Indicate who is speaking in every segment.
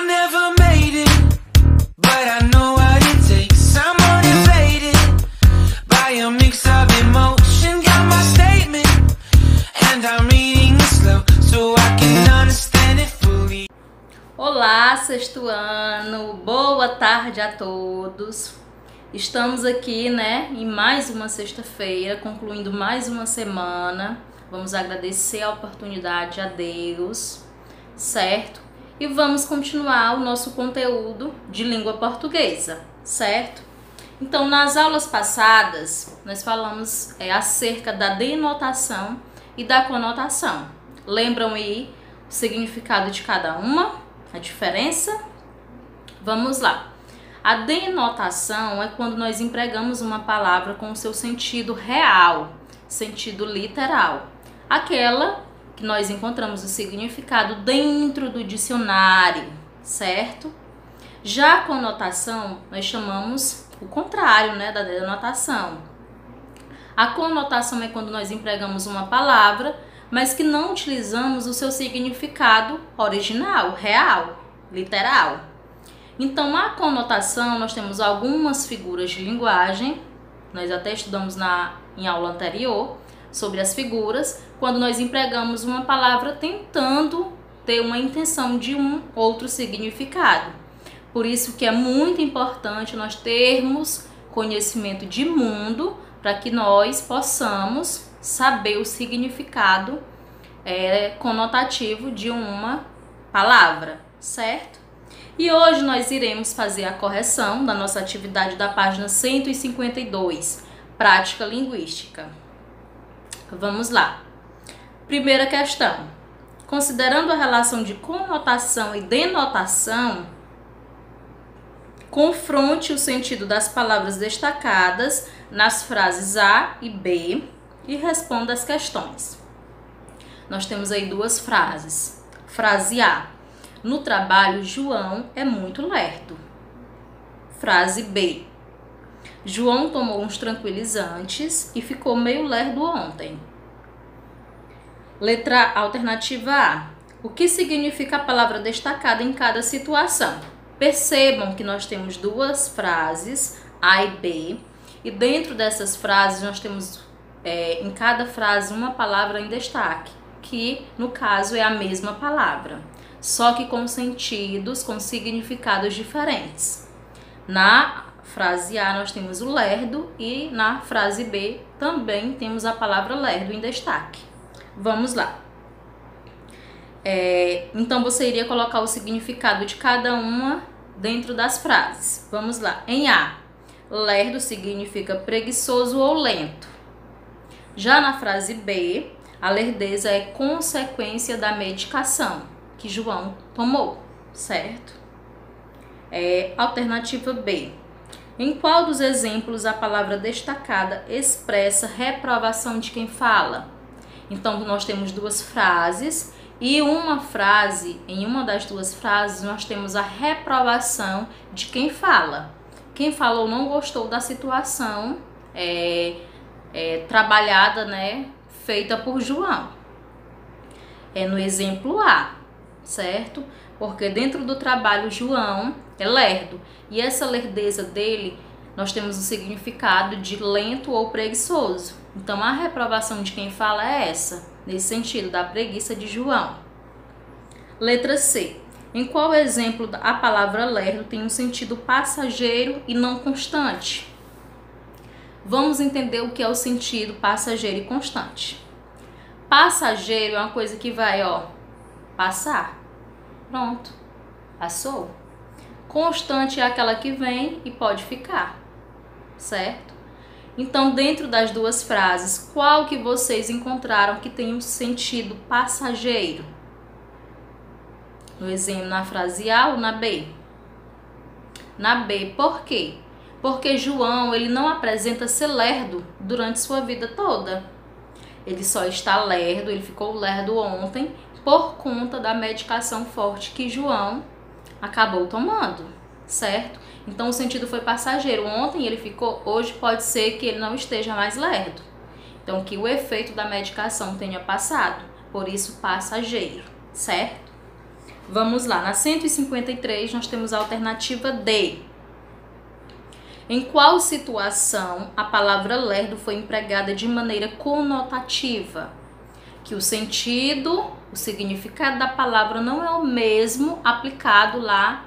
Speaker 1: I never made it, but I know what it takes. I'm motivated by a mix of emotion. Got my statement, and I'm reading it slow so I can understand it fully.
Speaker 2: Olá, sexto ano, boa tarde a todos. Estamos aqui, em mais uma sexta-feira, concluindo mais uma semana. Vamos agradecer a oportunidade a Deus, certo? E vamos continuar o nosso conteúdo de língua portuguesa, certo? Então, nas aulas passadas, nós falamos acerca da denotação e da conotação. Lembram aí o significado de cada uma? A diferença? Vamos lá. A denotação é quando nós empregamos uma palavra com o seu sentido real, sentido literal. Aquela que nós encontramos o significado dentro do dicionário, certo? Já a conotação, nós chamamos o contrário, da denotação. A conotação é quando nós empregamos uma palavra, mas que não utilizamos o seu significado original, real, literal. Então, a conotação, nós temos algumas figuras de linguagem, nós até estudamos em aula anterior sobre as figuras, quando nós empregamos uma palavra tentando ter uma intenção de um outro significado. Por isso que é muito importante nós termos conhecimento de mundo para que nós possamos saber o significado conotativo de uma palavra, certo? E hoje nós iremos fazer a correção da nossa atividade da página 152, Prática Linguística. Vamos lá. Primeira questão. Considerando a relação de conotação e denotação, confronte o sentido das palavras destacadas nas frases A e B e responda as questões. Nós temos aí duas frases. Frase A. No trabalho, João é muito lerdo. Frase B. João tomou uns tranquilizantes e ficou meio lerdo ontem. Letra alternativa A. O que significa a palavra destacada em cada situação? Percebam que nós temos duas frases, A e B, e dentro dessas frases nós temos em cada frase uma palavra em destaque, que no caso é a mesma palavra, só que com sentidos, com significados diferentes. Na frase A nós temos o lerdo e na frase B também temos a palavra lerdo em destaque. Vamos lá. Então você iria colocar o significado de cada uma dentro das frases. Vamos lá. Em A, lerdo significa preguiçoso ou lento. Já na frase B, a lerdeza é consequência da medicação que João tomou, certo? Alternativa B. Em qual dos exemplos a palavra destacada expressa reprovação de quem fala? Então, nós temos duas frases e em uma das duas frases, nós temos a reprovação de quem fala. Quem falou não gostou da situação trabalhada, feita por João. No exemplo A, certo? Porque dentro do trabalho João é lerdo. E essa lerdeza dele, nós temos o significado de lento ou preguiçoso. Então, a reprovação de quem fala é essa, nesse sentido, da preguiça de João. Letra C. Em qual exemplo a palavra lerdo tem um sentido passageiro e não constante? Vamos entender o que é o sentido passageiro e constante. Passageiro é uma coisa que vai, passar. Pronto. Passou. Constante é aquela que vem e pode ficar. Certo? Então, dentro das duas frases, qual que vocês encontraram que tem um sentido passageiro? No exemplo, na frase A ou na B? Na B, por quê? Porque João, ele não apresenta ser lerdo durante sua vida toda. Ele só está lerdo, ele ficou lerdo ontem por conta da medicação forte que João acabou tomando, certo? Então o sentido foi passageiro. Ontem ele ficou, hoje pode ser que ele não esteja mais lerdo. Então que o efeito da medicação tenha passado, por isso passageiro, certo? Vamos lá, na 153 nós temos a alternativa D. Em qual situação a palavra lerdo foi empregada de maneira conotativa? Que o sentido, o significado da palavra não é o mesmo aplicado lá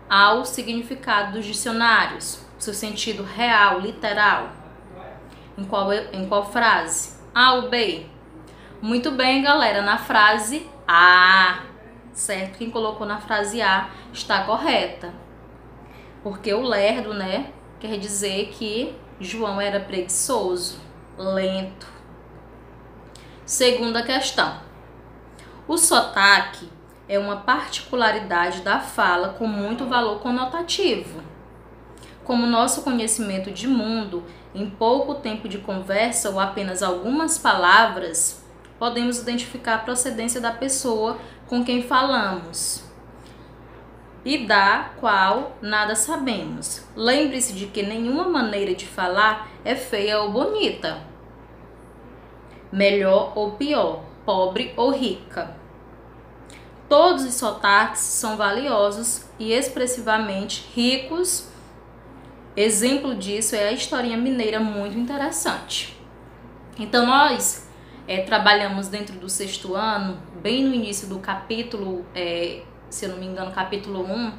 Speaker 2: ao significado dos dicionários. Seu sentido real, literal. Em qual frase? A ou B? Muito bem, galera, na frase A, certo? Quem colocou na frase A está correta. Porque o lerdo, né, quer dizer que João era preguiçoso, lento. Segunda questão. O sotaque é uma particularidade da fala com muito valor conotativo. Como nosso conhecimento de mundo, em pouco tempo de conversa ou apenas algumas palavras, podemos identificar a procedência da pessoa com quem falamos e da qual nada sabemos. Lembre-se de que nenhuma maneira de falar é feia ou bonita, melhor ou pior, pobre ou rica. Todos os sotaques são valiosos e expressivamente ricos. Exemplo disso é a historinha mineira, muito interessante. Então nós trabalhamos dentro do 6º ano, bem no início do capítulo, se eu não me engano, capítulo 1,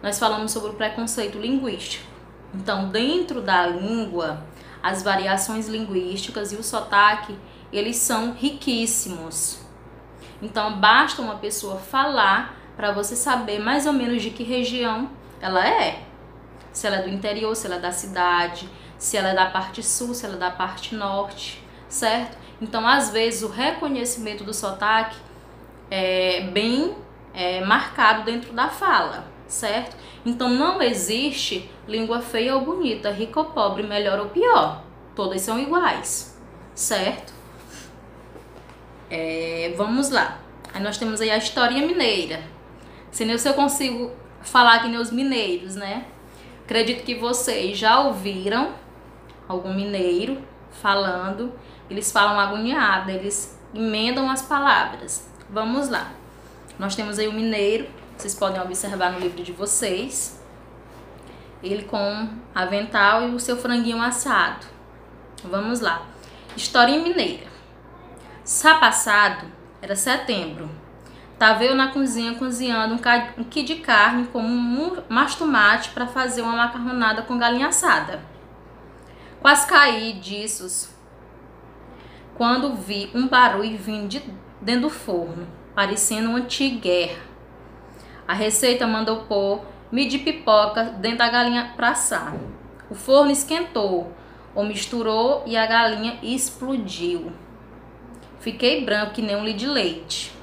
Speaker 2: nós falamos sobre o preconceito linguístico. Então, dentro da língua, as variações linguísticas e o sotaque, eles são riquíssimos. Então, basta uma pessoa falar para você saber mais ou menos de que região ela é. Se ela é do interior, se ela é da cidade, se ela é da parte sul, se ela é da parte norte, certo? Então, às vezes, o reconhecimento do sotaque é bem marcado dentro da fala, certo? Então, não existe língua feia ou bonita, rica ou pobre, melhor ou pior. Todas são iguais, certo? Vamos lá. Aí nós temos aí a historinha mineira. Se eu consigo falar que nem os mineiros, né? Acredito que vocês já ouviram algum mineiro falando. Eles falam agoniado, eles emendam as palavras. Vamos lá. Nós temos aí o mineiro, vocês podem observar no livro de vocês. Ele com avental e o seu franguinho assado. Vamos lá. Historinha mineira. Sá passado, era setembro. Tava eu na cozinha cozinhando um quilo de carne com um mastomate para fazer uma macarronada com galinha assada. Quase caí disso quando vi um barulho vindo de dentro do forno, parecendo uma tiguera. A receita mandou pôr milho de pipoca dentro da galinha para assar. O forno esquentou, ou misturou e a galinha explodiu. Fiquei branco que nem um litro de leite.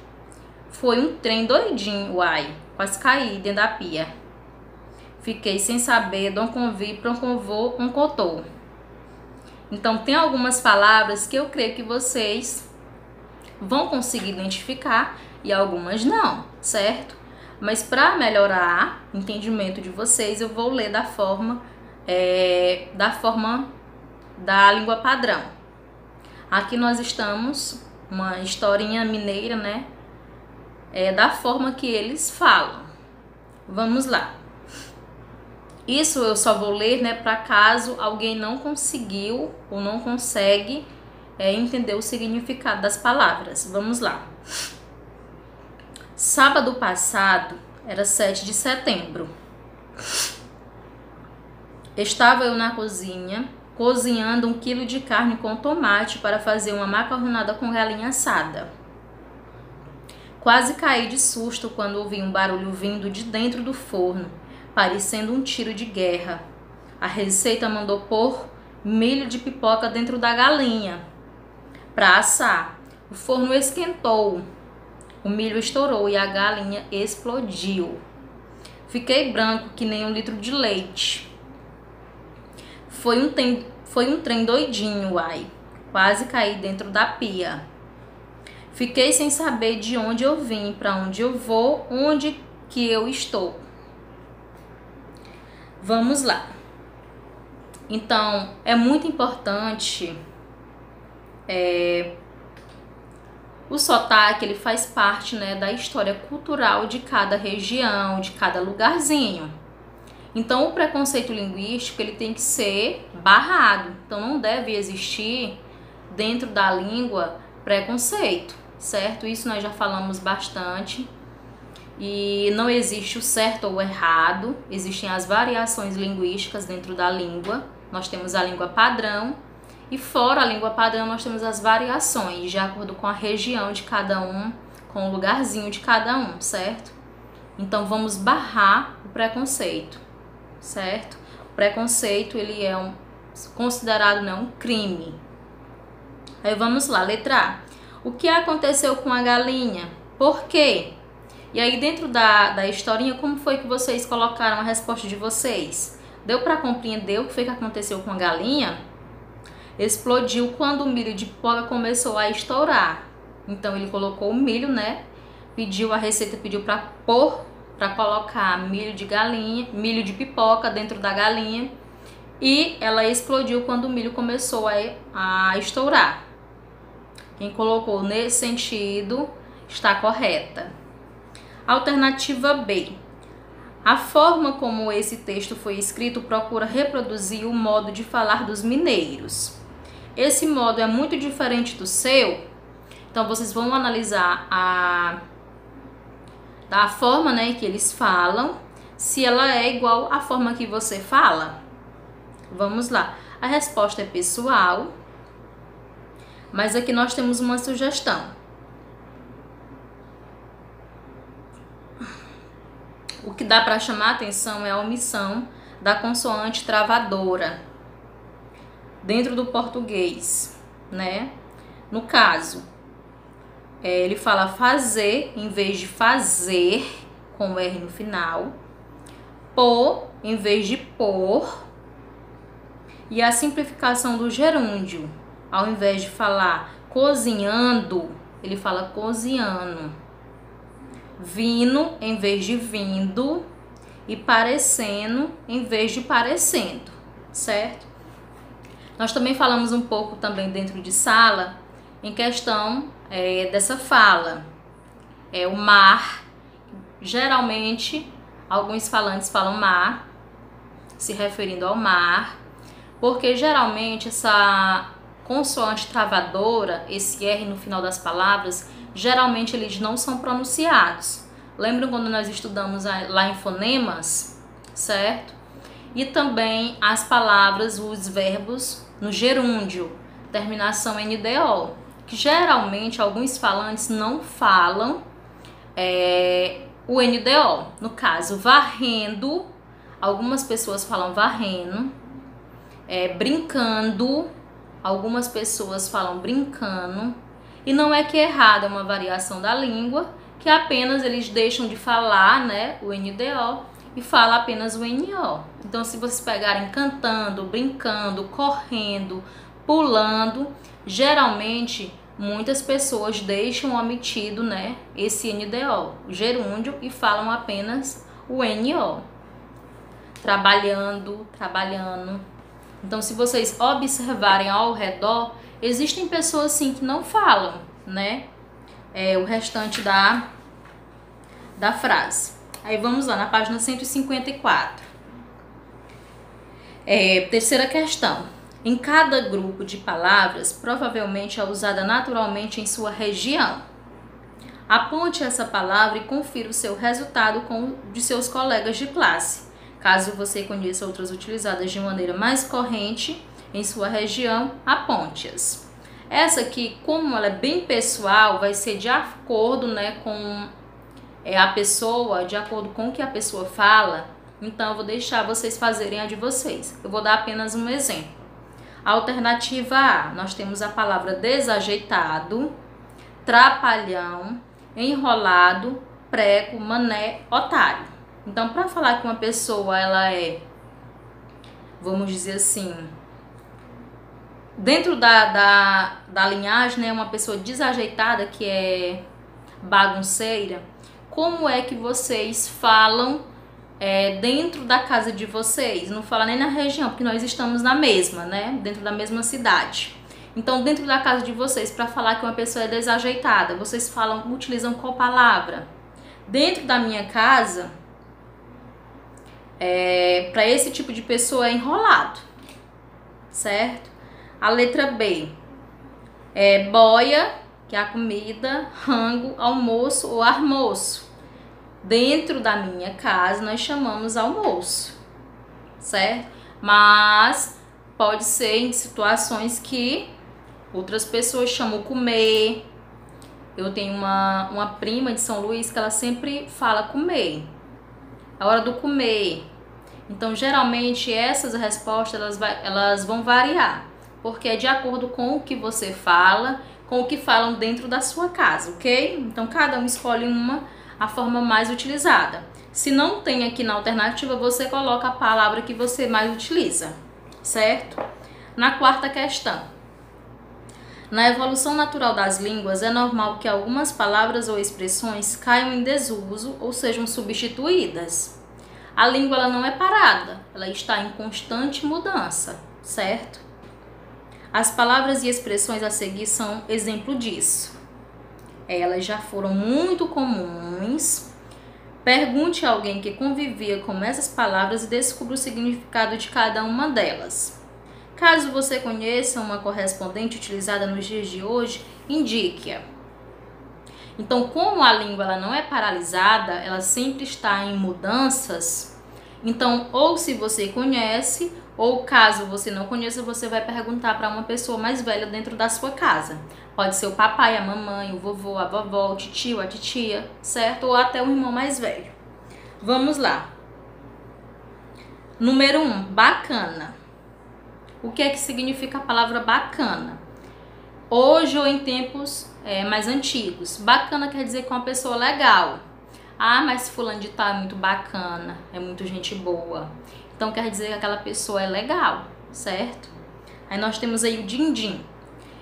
Speaker 2: Foi um trem doidinho, uai. Quase caí dentro da pia. Fiquei sem saber de onde convi, pra onde vou, onde contou. Então, tem algumas palavras que eu creio que vocês vão conseguir identificar e algumas não, certo? Mas para melhorar o entendimento de vocês, eu vou ler da forma da língua padrão. Aqui nós estamos, uma historinha mineira, né? Da forma que eles falam. Vamos lá. Isso eu só vou ler, né, para caso alguém não conseguiu ou não consegue entender o significado das palavras. Vamos lá. Sábado passado era 7 de setembro. Estava eu na cozinha cozinhando 1 quilo de carne com tomate para fazer uma macarronada com galinha assada. Quase caí de susto quando ouvi um barulho vindo de dentro do forno, parecendo um tiro de guerra. A receita mandou pôr milho de pipoca dentro da galinha para assar. O forno esquentou, o milho estourou e a galinha explodiu. Fiquei branco que nem um litro de leite. Foi um trem doidinho, uai. Quase caí dentro da pia. Fiquei sem saber de onde eu vim, para onde eu vou, onde que eu estou. Vamos lá. Então, é muito importante O sotaque, ele faz parte, né, da história cultural de cada região, de cada lugarzinho. Então, o preconceito linguístico, ele tem que ser barrado. Então, não deve existir dentro da língua preconceito, certo? Isso nós já falamos bastante. E não existe o certo ou o errado, existem as variações linguísticas dentro da língua. Nós temos a língua padrão e fora a língua padrão nós temos as variações, de acordo com a região de cada um, com o lugarzinho de cada um, certo? Então vamos barrar o preconceito, certo? O preconceito, ele é considerado, né, um crime. Aí vamos lá, letra A. O que aconteceu com a galinha? Por quê? E aí dentro da historinha, como foi que vocês colocaram a resposta de vocês? Deu para compreender o que foi que aconteceu com a galinha? Explodiu quando o milho de pipoca começou a estourar. Então ele colocou o milho, né? Pediu a receita, pediu para colocar milho de galinha, milho de pipoca dentro da galinha. E ela explodiu quando o milho começou a estourar. Quem colocou nesse sentido está correta. Alternativa B. A forma como esse texto foi escrito procura reproduzir o modo de falar dos mineiros. Esse modo é muito diferente do seu, então vocês vão analisar a forma, né, que eles falam, se ela é igual à forma que você fala. Vamos lá. A resposta é pessoal, mas aqui nós temos uma sugestão. O que dá para chamar a atenção é a omissão da consoante travadora dentro do português, né? No caso, ele fala fazer em vez de fazer, com o R no final, pôr em vez de pôr, e a simplificação do gerúndio, ao invés de falar cozinhando, ele fala cozinhando. Vindo em vez de vindo e parecendo em vez de parecendo, certo? Nós também falamos um pouco também dentro de sala em questão dessa fala. O mar, geralmente alguns falantes falam mar, se referindo ao mar, porque geralmente essa consoante travadora, esse R no final das palavras, geralmente eles não são pronunciados. Lembram quando nós estudamos lá em fonemas, certo? E também as palavras, os verbos no gerúndio, terminação NDO, que geralmente alguns falantes não falam o NDO. No caso, varrendo, algumas pessoas falam varrendo, brincando, algumas pessoas falam brincando. E não é que é errado, é uma variação da língua, que apenas eles deixam de falar, né, o NDO e falam apenas o NO. Então, se vocês pegarem cantando, brincando, correndo, pulando, geralmente muitas pessoas deixam omitido, né, esse NDO, o gerúndio, e falam apenas o NO. Trabalhando, trabalhando. Então, se vocês observarem ao redor, existem pessoas sim que não falam, né? O restante da frase. Aí vamos lá, na página 154. Terceira questão. Em cada grupo de palavras, provavelmente é usada naturalmente em sua região. Aponte essa palavra e confira o seu resultado com o de seus colegas de classe. Caso você conheça outras utilizadas de maneira mais corrente em sua região, aponte-as. Essa aqui, como ela é bem pessoal, vai ser de acordo, né, com a pessoa, de acordo com o que a pessoa fala. Então, eu vou deixar vocês fazerem a de vocês. Eu vou dar apenas um exemplo. Alternativa A, nós temos a palavra desajeitado, trapalhão, enrolado, prego, mané, otário. Então, para falar que uma pessoa, ela vamos dizer assim, dentro da linhagem, né, uma pessoa desajeitada, que é bagunceira, como é que vocês falam dentro da casa de vocês? Não fala nem na região, porque nós estamos na mesma, né, dentro da mesma cidade. Então, dentro da casa de vocês, para falar que uma pessoa é desajeitada, vocês utilizam qual palavra? Dentro da minha casa, para esse tipo de pessoa é enrolado, certo? A letra B é boia, que é a comida, rango, almoço ou armoço. Dentro da minha casa, nós chamamos almoço, certo? Mas pode ser em situações que outras pessoas chamam comer. Eu tenho uma prima de São Luís que ela sempre fala comer. A hora do comer. Então, geralmente, essas respostas elas vão variar. Porque é de acordo com o que você fala, com o que falam dentro da sua casa, ok? Então, cada um escolhe a forma mais utilizada. Se não tem aqui na alternativa, você coloca a palavra que você mais utiliza, certo? Na quarta questão. Na evolução natural das línguas, é normal que algumas palavras ou expressões caiam em desuso ou sejam substituídas. A língua ela não é parada, ela está em constante mudança, certo? As palavras e expressões a seguir são exemplo disso. Elas já foram muito comuns. Pergunte a alguém que convivia com essas palavras e descubra o significado de cada uma delas. Caso você conheça uma correspondente utilizada nos dias de hoje, indique-a. Então, como a língua ela não é paralisada, ela sempre está em mudanças. Então, ou se você conhece, ou caso você não conheça, você vai perguntar para uma pessoa mais velha dentro da sua casa. Pode ser o papai, a mamãe, o vovô, a vovó, o titio, a titia, certo? Ou até o irmão mais velho. Vamos lá. Número 1, bacana. O que é que significa a palavra bacana? Hoje ou em tempos mais antigos. Bacana quer dizer que é uma pessoa legal. Ah, mas fulano de tal é muito bacana, é muito gente boa. Então quer dizer que aquela pessoa é legal, certo? Aí nós temos aí o din-din.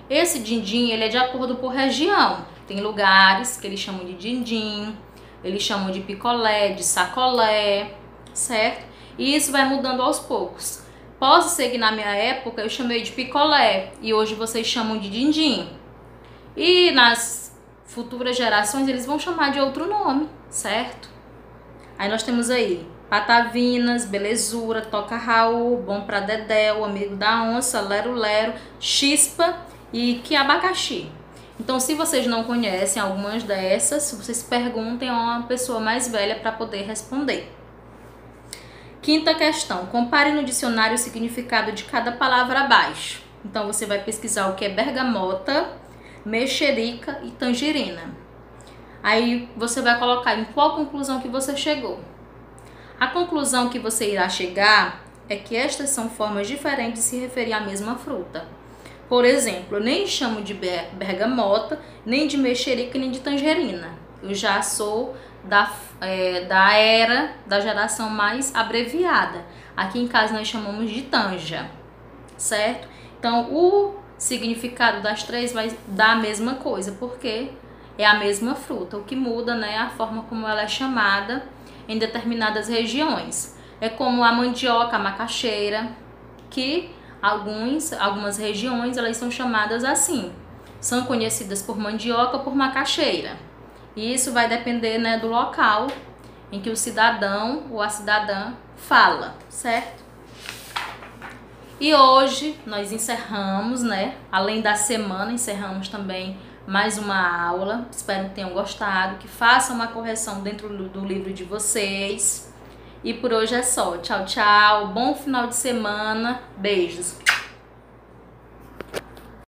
Speaker 2: Esse din-din, ele é de acordo por região. Tem lugares que eles chamam de din-din, eles chamam de picolé, de sacolé, certo? E isso vai mudando aos poucos. Posso ser que na minha época eu chamei de picolé e hoje vocês chamam de din-din. E nas futuras gerações eles vão chamar de outro nome, certo? Aí nós temos aí patavinas, belezura, toca Raul, bom pra dedéu, amigo da onça, lero-lero, chispa e que abacaxi. Então, se vocês não conhecem algumas dessas, vocês perguntem a uma pessoa mais velha para poder responder. Quinta questão. Compare no dicionário o significado de cada palavra abaixo. Então, você vai pesquisar o que é bergamota, mexerica e tangerina. Aí, você vai colocar em qual conclusão que você chegou. A conclusão que você irá chegar é que estas são formas diferentes de se referir à mesma fruta. Por exemplo, eu nem chamo de bergamota, nem de mexerica, nem de tangerina. Eu já sou da era da geração mais abreviada. Aqui em casa nós chamamos de tanja, certo? Então, o significado das três vai dar a mesma coisa, porque é a mesma fruta. O que muda, né, é a forma como ela é chamada em determinadas regiões. É como a mandioca, a macaxeira, que algumas regiões elas são chamadas assim. São conhecidas por mandioca ou por macaxeira. E isso vai depender, né, do local em que o cidadão ou a cidadã fala, certo? E hoje nós encerramos, né, além da semana, encerramos também mais uma aula. Espero que tenham gostado, que façam uma correção dentro do livro de vocês. E por hoje é só. Tchau, tchau. Bom final de semana. Beijos.